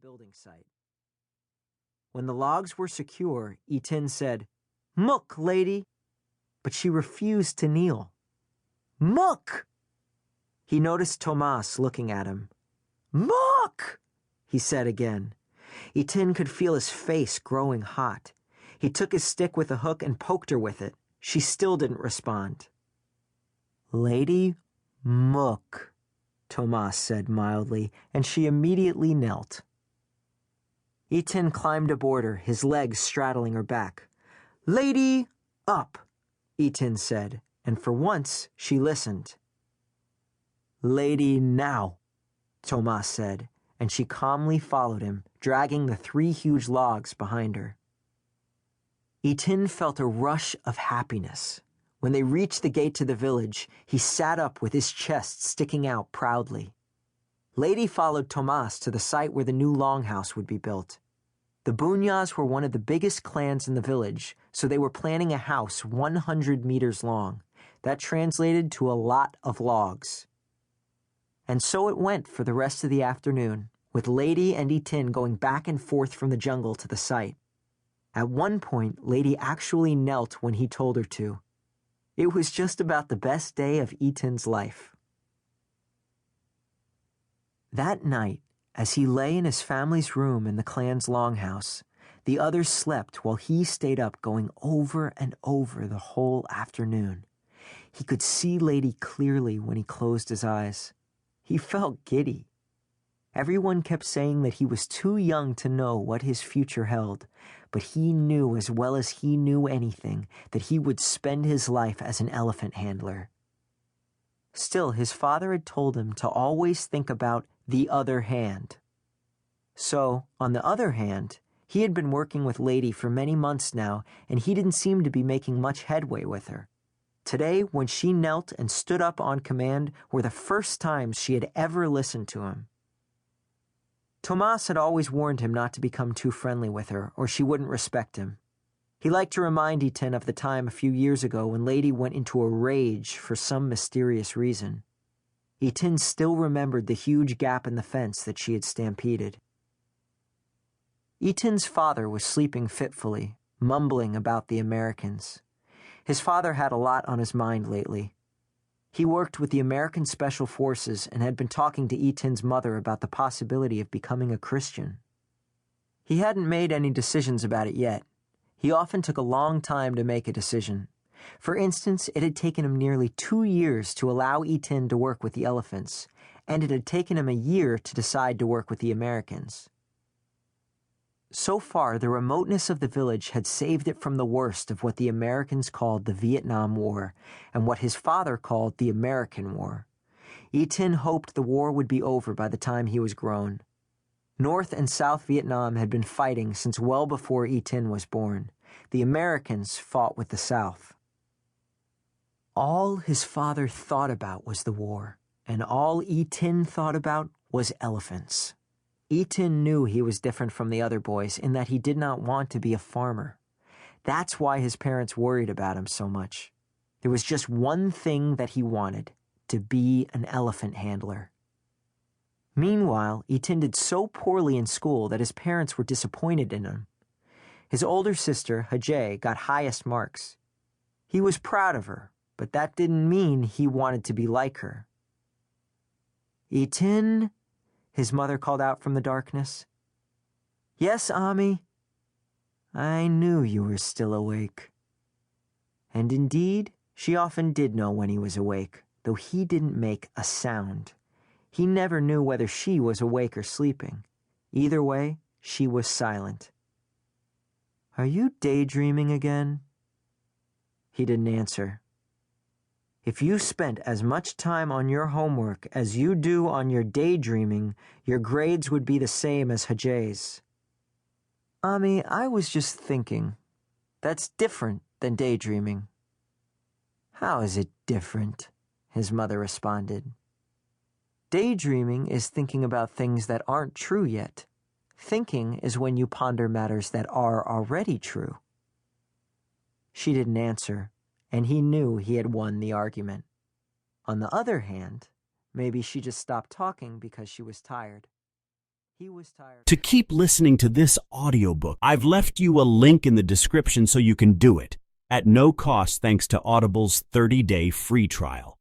building site. When the logs were secure, Etin said, "Mook, lady," but she refused to kneel. "Mook!" He noticed Tomas looking at him. "Mook!" he said again. Etin could feel his face growing hot. He took his stick with a hook and poked her with it. She still didn't respond. "Lady Mook," Tomas said mildly, and she immediately knelt. Etin climbed aboard her, his legs straddling her back. "Lady up," Etin said, and for once she listened. "Lady now," Tomas said, and she calmly followed him, dragging the 3 huge logs behind her. Etin felt a rush of happiness. When they reached the gate to the village, he sat up with his chest sticking out proudly. Lady followed Tomas to the site where the new longhouse would be built. The Bunyas were one of the biggest clans in the village, so they were planning a house 100 meters long. That translated to a lot of logs. And so it went for the rest of the afternoon, with Lady and Etin going back and forth from the jungle to the site. At one point, Lady actually knelt when he told her to. It was just about the best day of Etin's life. That night, as he lay in his family's room in the clan's longhouse, the others slept while he stayed up going over and over the whole afternoon. He could see Lady clearly when he closed his eyes. He felt giddy. Everyone kept saying that he was too young to know what his future held, but he knew as well as he knew anything that he would spend his life as an elephant handler. Still, his father had told him to always think about the other hand. So, on the other hand, he had been working with Lady for many months now, and he didn't seem to be making much headway with her. Today, when she knelt and stood up on command, were the first times she had ever listened to him. Tomas had always warned him not to become too friendly with her, or she wouldn't respect him. He liked to remind Etin of the time a few years ago when Lady went into a rage for some mysterious reason. Etin still remembered the huge gap in the fence that she had stampeded. Etin's father was sleeping fitfully, mumbling about the Americans. His father had a lot on his mind lately. He worked with the American Special Forces and had been talking to Etin's mother about the possibility of becoming a Christian. He hadn't made any decisions about it yet. He often took a long time to make a decision. For instance, it had taken him nearly 2 years to allow Etin to work with the elephants, and it had taken him a year to decide to work with the Americans. So far, the remoteness of the village had saved it from the worst of what the Americans called the Vietnam War, and what his father called the American War. Etin hoped the war would be over by the time he was grown. North and South Vietnam had been fighting since well before Etin was born. The Americans fought with the South. All his father thought about was the war, and all Etin thought about was elephants. Etin knew he was different from the other boys in that he did not want to be a farmer. That's why his parents worried about him so much. There was just one thing that he wanted, to be an elephant handler. Meanwhile, Etin did so poorly in school that his parents were disappointed in him. His older sister, Hajay, got highest marks. He was proud of her, but that didn't mean he wanted to be like her. "Etin," his mother called out from the darkness. "Yes, Ami." "I knew you were still awake." And indeed, she often did know when he was awake, though he didn't make a sound. He never knew whether she was awake or sleeping. Either way, she was silent. "Are you daydreaming again?" He didn't answer. "If you spent as much time on your homework as you do on your daydreaming, your grades would be the same as Hajay's." "Ami, I was just thinking. That's different than daydreaming." "How is it different?" his mother responded. "Daydreaming is thinking about things that aren't true yet. Thinking is when you ponder matters that are already true." She didn't answer, and he knew he had won the argument. On the other hand, maybe she just stopped talking because she was tired. He was tired. To keep listening to this audiobook, I've left you a link in the description so you can do it, at no cost thanks to Audible's 30-day free trial.